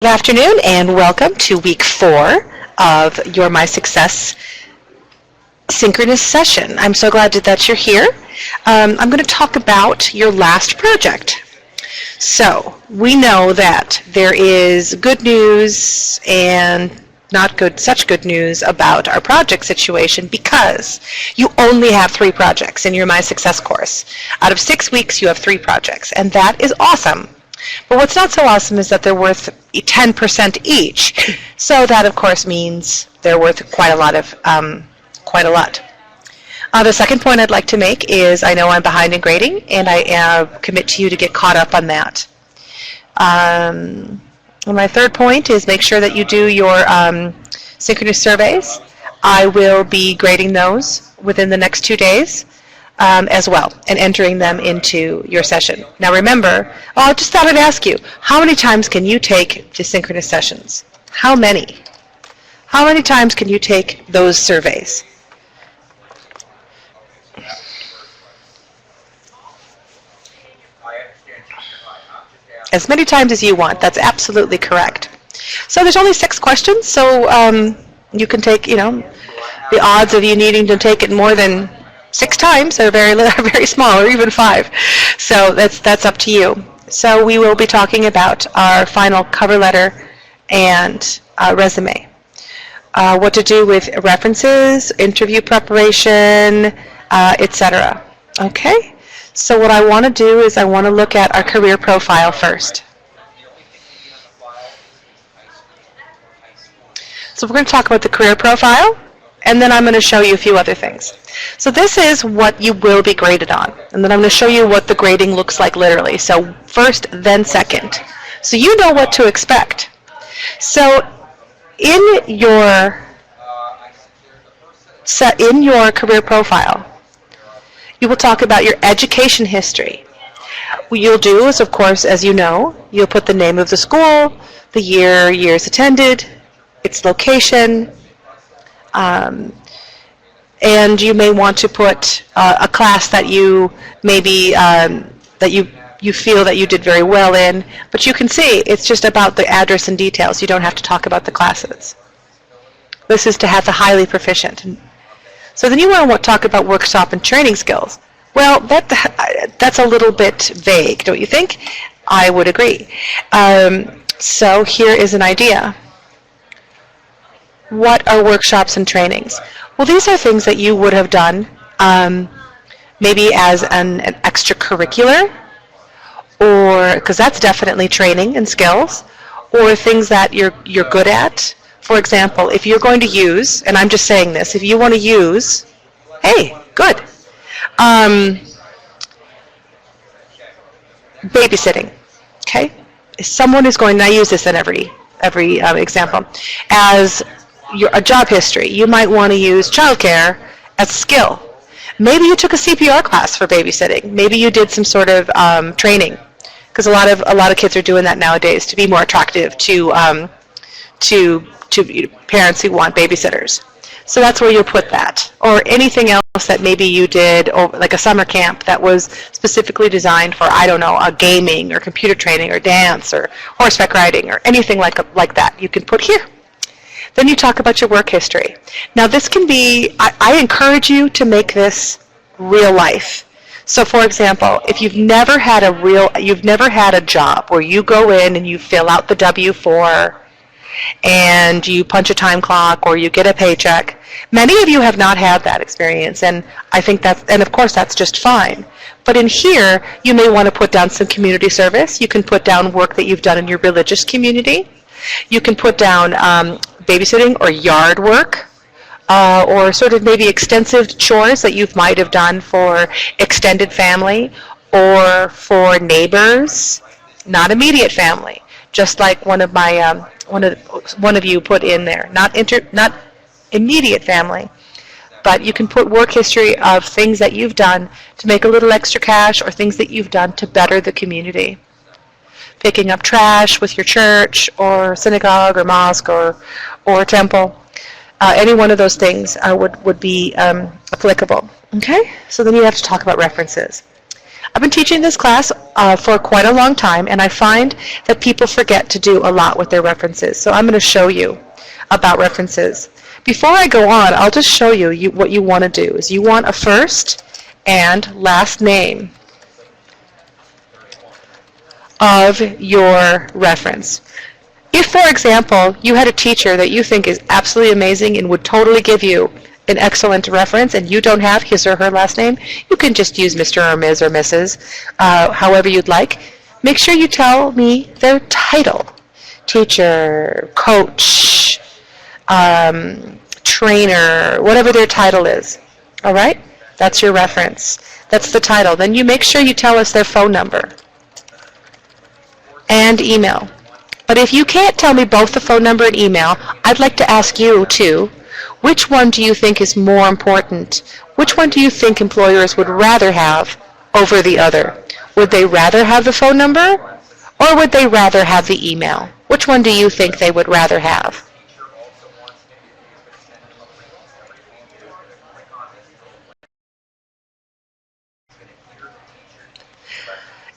Good afternoon and welcome to week 4 of your My Success synchronous session. I'm so glad that you're here. I'm going to talk about your last project. So we know that there is good news and not such good news about our project situation because you only have 3 projects in your My Success course. Out of 6 weeks you have 3 projects, and that is awesome. But what's not so awesome is that they're worth 10% each. So that, of course, means they're worth quite a lot. The second point I'd like to make is I know I'm behind in grading, and I commit to you to get caught up on that. And my third point is make sure that you do your synchronous surveys. I will be grading those within the next 2 days. As well, and entering them into your session. Now remember, I just thought I'd ask you, how many times can you take the synchronous sessions? How many? How many times can you take those surveys? As many times as you want. That's absolutely correct. So there's only 6 questions, so you can take, the odds of you needing to take it more than 6 times are very small, or even 5. So that's up to you. So we will be talking about our final cover letter and resume. What to do with references, interview preparation, etc. Okay? So what I want to do is I want to look at our career profile first. So we're going to talk about the career profile, and then I'm going to show you a few other things. So this is what you will be graded on, and then I'm going to show you what the grading looks like literally. So first, then second. So you know what to expect. So in your career profile, you will talk about your education history. What you'll do is, of course, as you know, you'll put the name of the school, the years attended, its location, and you may want to put a class that you maybe that you feel that you did very well in, but you can see it's just about the address and details. You don't have to talk about the classes. This is to have the highly proficient. So then you want to talk about workshop and training skills. Well, that's a little bit vague, don't you think? I would agree. So here is an idea. What are workshops and trainings? Well, these are things that you would have done maybe as an extracurricular, or because that's definitely training and skills, or things that you're good at. For example, if you're going to use, and I'm just saying this, if you want to use, hey, good, babysitting, okay? Someone is going to use this in every example as a job history. You might want to use childcare as a skill. Maybe you took a CPR class for babysitting. Maybe you did some sort of training, because a lot of kids are doing that nowadays to be more attractive to parents who want babysitters. So that's where you'll put that, or anything else that maybe you did, or like a summer camp that was specifically designed for, I don't know, a gaming or computer training or dance or horseback riding or anything like that. You can put here. Then you talk about your work history. Now this can be, I encourage you to make this real life. So for example, if you've never had a job where you go in and you fill out the W-4 and you punch a time clock or you get a paycheck, many of you have not had that experience, and I think and of course that's just fine. But in here, you may want to put down some community service. You can put down work that you've done in your religious community. You can put down babysitting or yard work, or sort of maybe extensive chores that you might have done for extended family or for neighbors, not immediate family, just like one of you put in there, not immediate family, but you can put work history of things that you've done to make a little extra cash, or things that you've done to better the community. Picking up trash with your church or synagogue or mosque or temple. Any one of those things would be applicable. Okay? So then you have to talk about references. I've been teaching this class for quite a long time, and I find that people forget to do a lot with their references. So I'm going to show you about references. Before I go on, I'll just show you what you want to do. Is you want a first and last name of your reference. If, for example, you had a teacher that you think is absolutely amazing and would totally give you an excellent reference and you don't have his or her last name, you can just use Mr. or Ms. or Mrs., however you'd like. Make sure you tell me their title. Teacher, coach, trainer, whatever their title is. All right? That's your reference. That's the title. Then you make sure you tell us their phone number and email. But if you can't tell me both the phone number and email, I'd like to ask you, too, which one do you think is more important? Which one do you think employers would rather have over the other? Would they rather have the phone number, or would they rather have the email? Which one do you think they would rather have?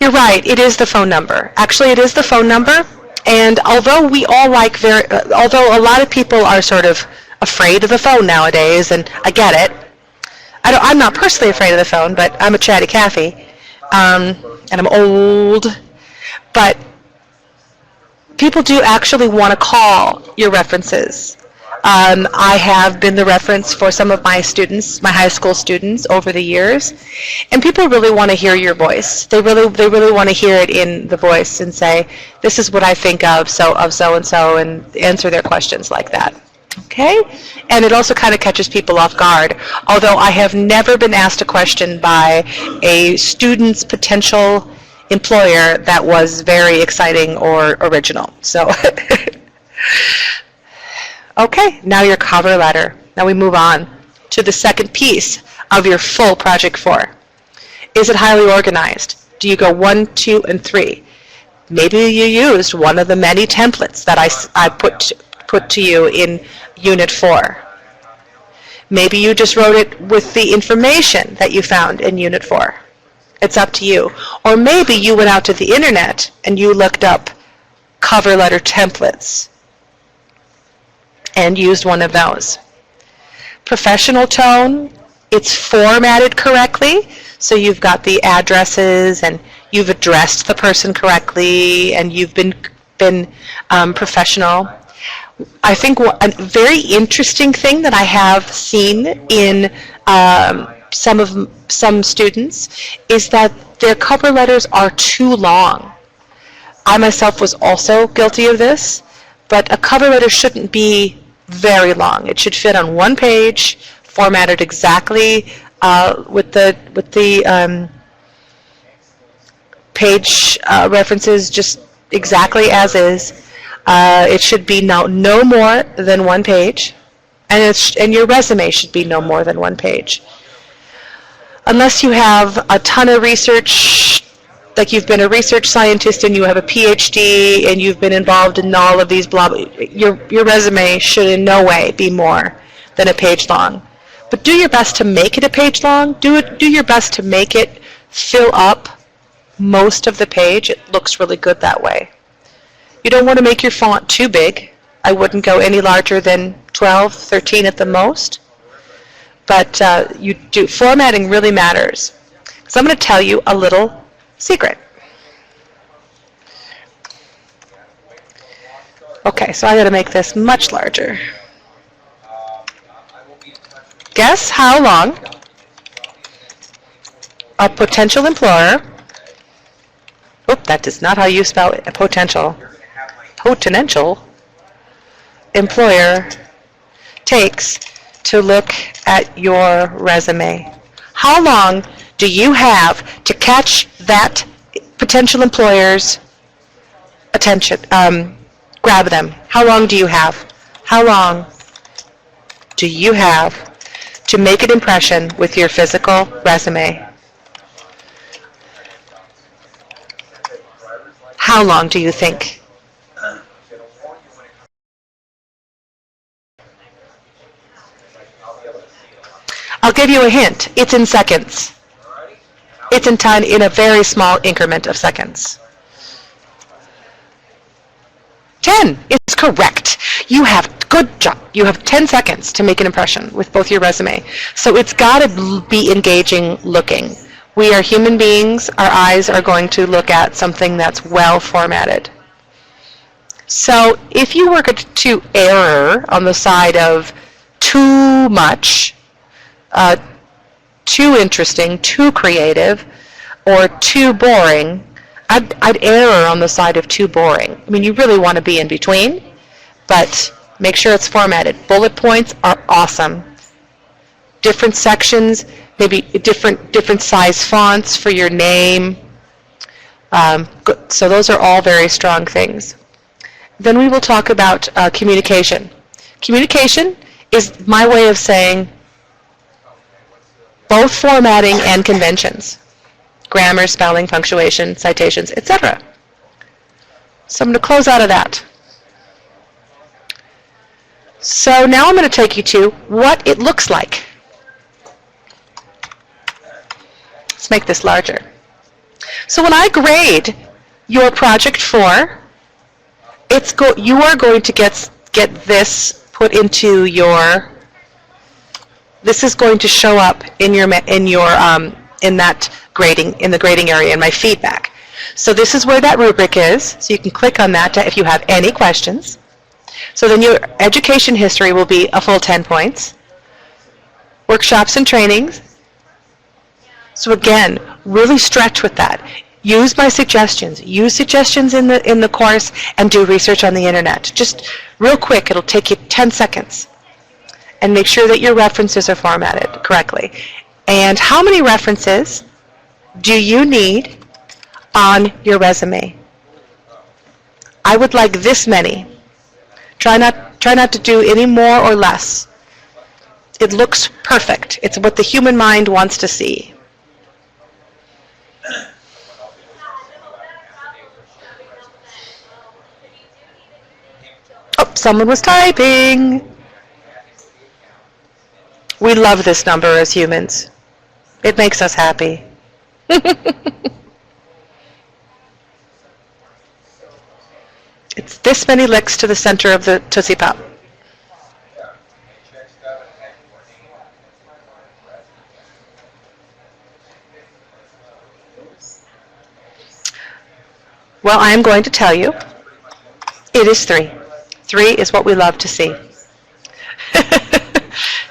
You're right, it is the phone number. Actually, it is the phone number, and although we all although a lot of people are sort of afraid of the phone nowadays, and I get it. I'm not personally afraid of the phone, but I'm a chatty Cathy, and I'm old. But people do actually want to call your references. I have been the reference for some of my students, my high school students, over the years, and people really want to hear your voice. They really want to hear it in the voice and say, "This is what I think of so and so," and answer their questions like that. Okay? And it also kind of catches people off guard, although I have never been asked a question by a student's potential employer that was very exciting or original. So, okay, now your cover letter. Now we move on to the second piece of your full Project 4. Is it highly organized? Do you go 1, 2, and 3? Maybe you used one of the many templates that I put to you in Unit 4. Maybe you just wrote it with the information that you found in Unit 4. It's up to you. Or maybe you went out to the internet and you looked up cover letter templates and used one of those. Professional tone, it's formatted correctly, so you've got the addresses and you've addressed the person correctly and you've been professional. I think a very interesting thing that I have seen in some students is that their cover letters are too long. I myself was also guilty of this, but a cover letter shouldn't be very long. It should fit on one page, formatted exactly with the page references just exactly as is. It should be no more than one page, and your resume should be no more than one page. Unless you have a ton of research, like you've been a research scientist and you have a PhD and you've been involved in all of these blah, your resume should in no way be more than a page long. But do your best to make it a page long. Do your best to make it fill up most of the page. It looks really good that way. You don't want to make your font too big. I wouldn't go any larger than 12, 13 at the most. But formatting really matters. So I'm going to tell you a little secret. Okay, so I got to make this much larger. Guess how long a potential employer, that is not how you spell it, potential employer takes to look at your resume. How long do you have to catch that potential employer's attention, grab them? How long do you have? How long do you have to make an impression with your physical resume? How long do you think? I'll give you a hint. It's in seconds. It's in a very small increment of seconds. 10 is correct. You have, good job. You have 10 seconds to make an impression with both your resume. So it's got to be engaging looking. We are human beings. Our eyes are going to look at something that's well formatted. So if you were to err on the side of too much, too interesting, too creative, or too boring, I'd err on the side of too boring. I mean, you really want to be in between, but make sure it's formatted. Bullet points are awesome. Different sections, maybe different size fonts for your name. So those are all very strong things. Then we will talk about communication. Communication is my way of saying both formatting and conventions. Grammar, spelling, punctuation, citations, etc. So I'm going to close out of that. So now I'm going to take you to what it looks like. Let's make this larger. So when I grade your project 4, you are going to get this put into your. This is going to show up in that grading, in the grading area, in my feedback. So this is where that rubric is. So you can click on that if you have any questions. So then your education history will be a full 10 points. Workshops and trainings. So again, really stretch with that. Use my suggestions. Use suggestions in the course and do research on the internet. Just real quick, it'll take you 10 seconds. And make sure that your references are formatted correctly. And how many references do you need on your resume? I would like this many. Try not to do any more or less. It looks perfect. It's what the human mind wants to see. Oh, someone was typing. We love this number as humans. It makes us happy. It's this many licks to the center of the Tootsie Pop. Well, I am going to tell you, it is 3. 3 is what we love to see.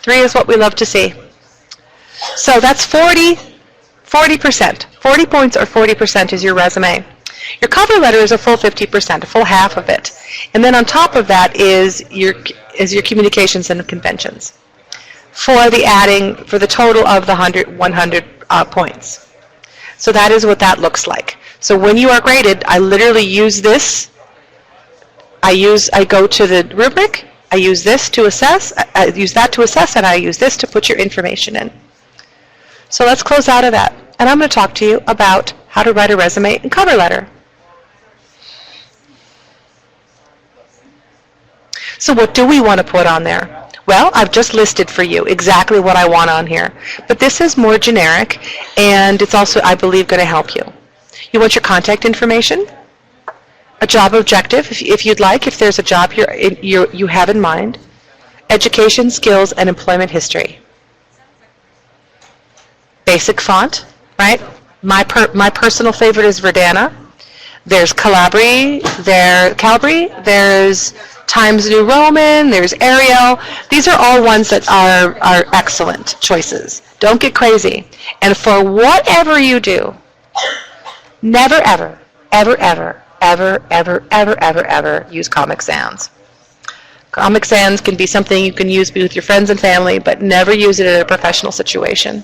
3 is what we love to see. So that's 40%. 40 points or 40% is your resume. Your cover letter is a full 50%, a full half of it. And then on top of that is your communications and conventions for the total of the 100 points. So that is what that looks like. So when you are graded, I literally use this. I go to the rubric. I use this to assess. I use that to assess, and I use this to put your information in. So let's close out of that. And I'm going to talk to you about how to write a resume and cover letter. So what do we want to put on there? Well, I've just listed for you exactly what I want on here. But this is more generic, and it's also, I believe, going to help you. You want your contact information, a job objective, if you'd like, if there's a job you have in mind, education, skills, and employment history. Basic font, right? My personal favorite is Verdana. There's Calibri, there's Times New Roman, there's Arial. These are all ones that are excellent choices. Don't get crazy. And for whatever you do, never, ever, ever, ever, ever, ever, ever, ever, ever use Comic Sans. Comic Sans can be something you can use with your friends and family, but never use it in a professional situation.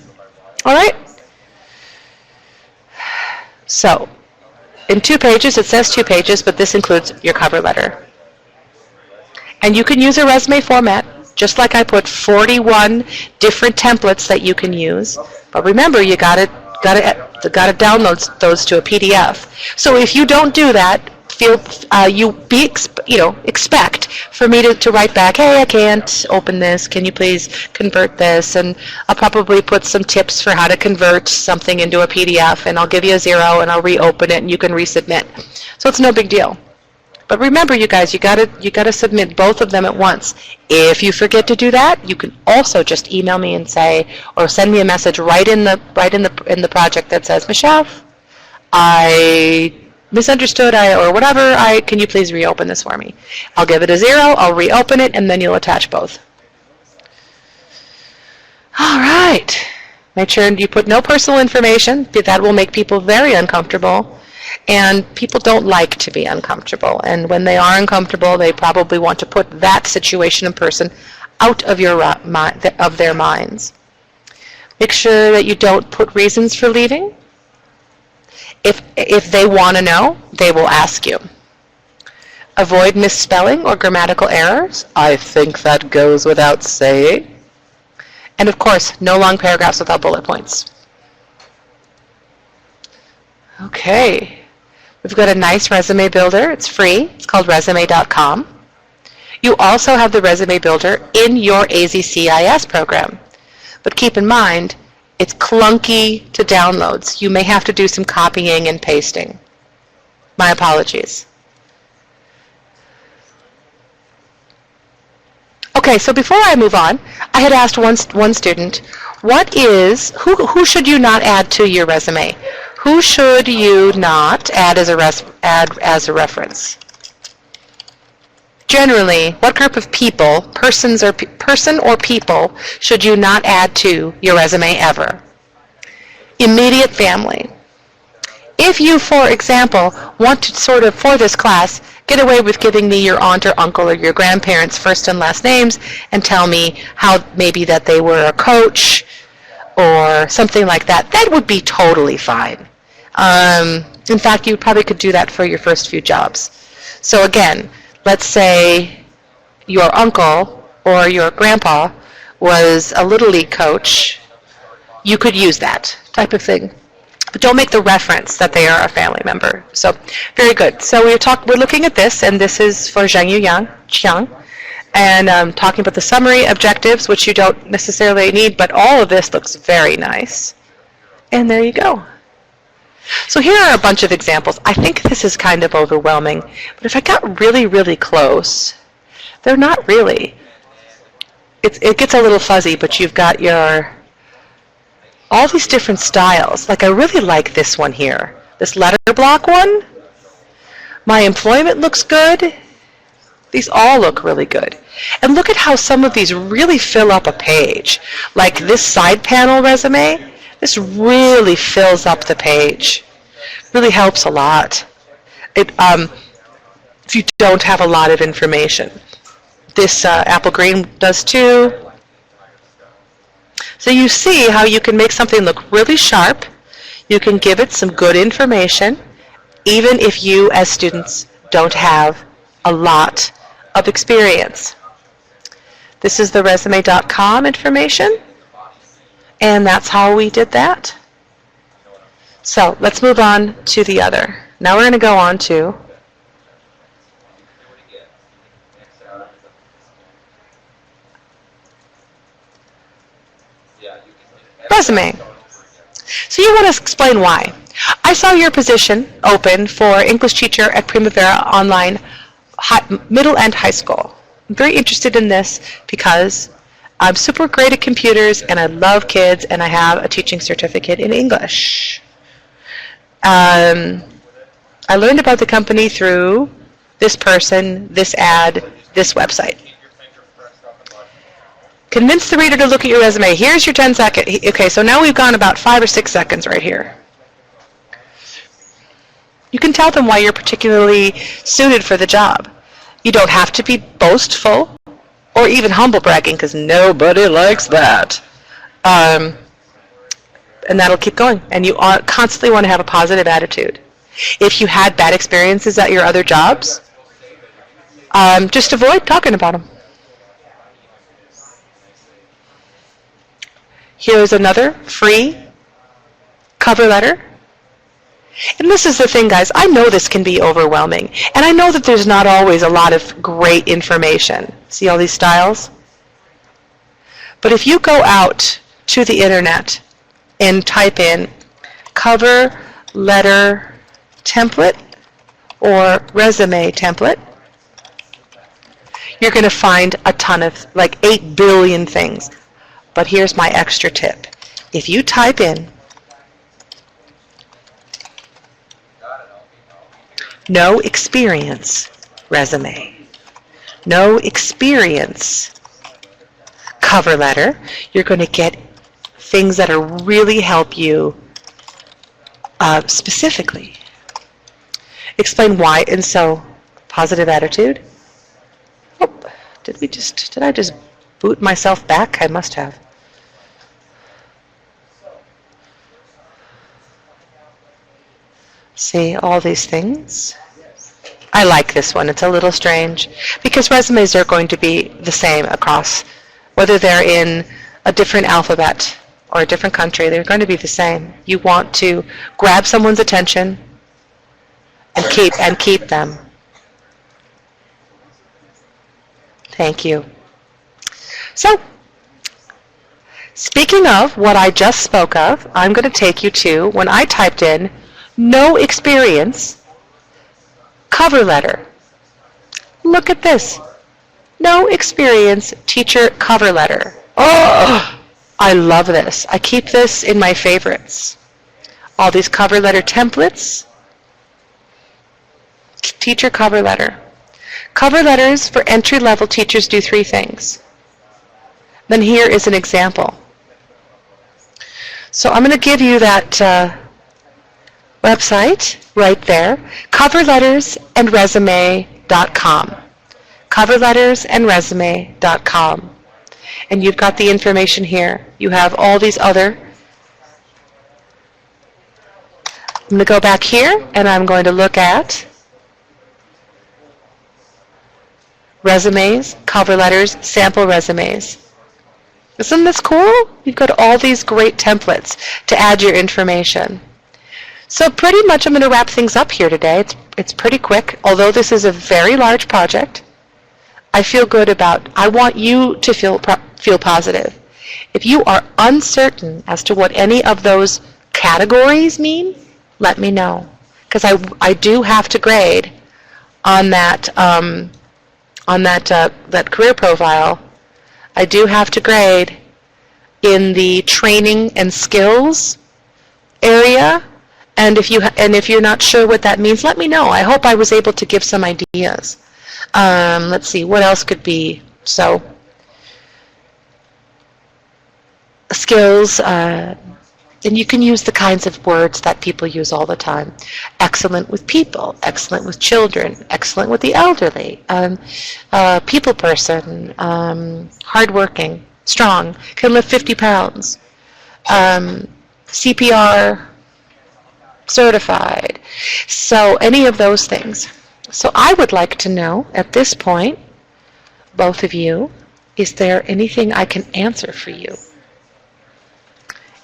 All right? So, in 2 pages, it says 2 pages, but this includes your cover letter. And you can use a resume format, just like I put 41 different templates that you can use. But remember, you got to download those to a PDF. So if you don't do that, expect for me to write back, hey, I can't open this, can you please convert this? And I'll probably put some tips for how to convert something into a PDF, and I'll give you a 0 and I'll reopen it and you can resubmit. So it's no big deal. But remember, you guys, you gotta submit both of them at once. If you forget to do that, you can also just email me and say, or send me a message right in the project that says, Michelle, I misunderstood, or whatever. Can you please reopen this for me? I'll give it a 0. I'll reopen it, and then you'll attach both. All right. Make sure you put no personal information. That will make people very uncomfortable. And people don't like to be uncomfortable. And when they are uncomfortable, they probably want to put that situation and person out of their minds. Make sure that you don't put reasons for leaving. If they want to know, they will ask you. Avoid misspelling or grammatical errors. I think that goes without saying. And of course, no long paragraphs without bullet points. Okay. We've got a nice resume builder. It's free. It's called resume.com. You also have the resume builder in your AZCIS program. But keep in mind, it's clunky to downloads. You may have to do some copying and pasting. My apologies. Okay, so before I move on, I had asked one student, who should you not add to your resume? Who should you not add as a reference? Generally, what group of people, person or people, should you not add to your resume ever? Immediate family. If you, for example, want to sort of, for this class, get away with giving me your aunt or uncle or your grandparents' first and last names and tell me how maybe that they were a coach or something like that, that would be totally fine. In fact, you probably could do that for your first few jobs. So again, let's say your uncle or your grandpa was a Little League coach. You could use that type of thing. But don't make the reference that they are a family member. So, very good. So we're looking at this, and this is for Zhang Chiang, and talking about the summary objectives, which you don't necessarily need, but all of this looks very nice. And there you go. So here are a bunch of examples. I think this is kind of overwhelming, but if I got really, really close, they're not really. It gets a little fuzzy, but you've got all these different styles. Like I really like this one here, this letter block one. My employment looks good. These all look really good. And look at how some of these really fill up a page. Like this side panel resume, this really fills up the page. Really helps a lot. If you don't have a lot of information. This apple green does too. So you see how you can make something look really sharp. You can give it some good information, even if you as students don't have a lot of experience. This is the resume.com information, and that's how we did that. So let's move on to the other. Now we're going to go on to resume. So you want to explain why. I saw your position open for English teacher at Primavera Online Middle and High School. I'm very interested in this because I'm super great at computers and I love kids and I have a teaching certificate in English. I learned about the company through this person, this ad, this website. Convince the reader to look at your resume. Here's your 10 seconds. Okay, so now we've gone about 5 or 6 seconds right here. You can tell them why you're particularly suited for the job. You don't have to be boastful or even humble bragging because nobody likes that. And that'll keep going. And you constantly want to have a positive attitude. If you had bad experiences at your other jobs, just avoid talking about them. Here's another free cover letter. And this is the thing, guys, I know this can be overwhelming, and I know that there's not always a lot of great information. See all these styles? But if you go out to the internet and type in cover letter template or resume template, you're going to find a ton of, like 8 billion things. But here's my extra tip. If you type in no experience resume, no experience cover letter, you're going to get things that are really help you specifically. Explain why, and so positive attitude. Oh, did I just boot myself back? I must have. See all these things. I like this one. It's a little strange because resumes are going to be the same across, whether they're in a different alphabet or a different country, they're going to be the same. You want to grab someone's attention and keep them. Thank you. So, speaking of what I just spoke of, I'm going to take you to when I typed in no experience cover letter. Look at this. No experience teacher cover letter. Oh, I love this. I keep this in my favorites. All these cover letter templates. Teacher cover letter. Cover letters for entry-level teachers do 3 things. Then here is an example. So I'm going to give you that website right there, coverlettersandresume.com. Coverlettersandresume.com. And you've got the information here. You have all these other. I'm going to go back here and I'm going to look at resumes, cover letters, sample resumes. Isn't this cool? You've got all these great templates to add your information. So pretty much I'm going to wrap things up here today. It's pretty quick. Although this is a very large project, I feel good about, I want you to feel positive. If you are uncertain as to what any of those categories mean, let me know. Because I do have to grade on that that career profile. I do have to grade in the training and skills area. And if you're not sure what that means, let me know. I hope I was able to give some ideas. Let's see, what else could be? So, skills, and you can use the kinds of words that people use all the time. Excellent with people, excellent with children, excellent with the elderly, people person, hardworking, strong, can lift 50 pounds, CPR, certified. So any of those things. So I would like to know at this point, both of you, is there anything I can answer for you?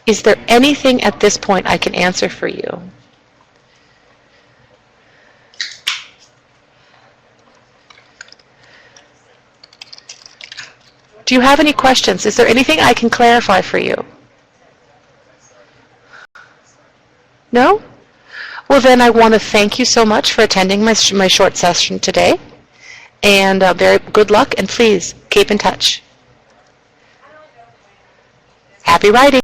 Is there anything at this point I can answer for you? Do you have any questions? Is there anything I can clarify for you? No? Well, then I want to thank you so much for attending my short session today. And very good luck, and please keep in touch. Happy writing.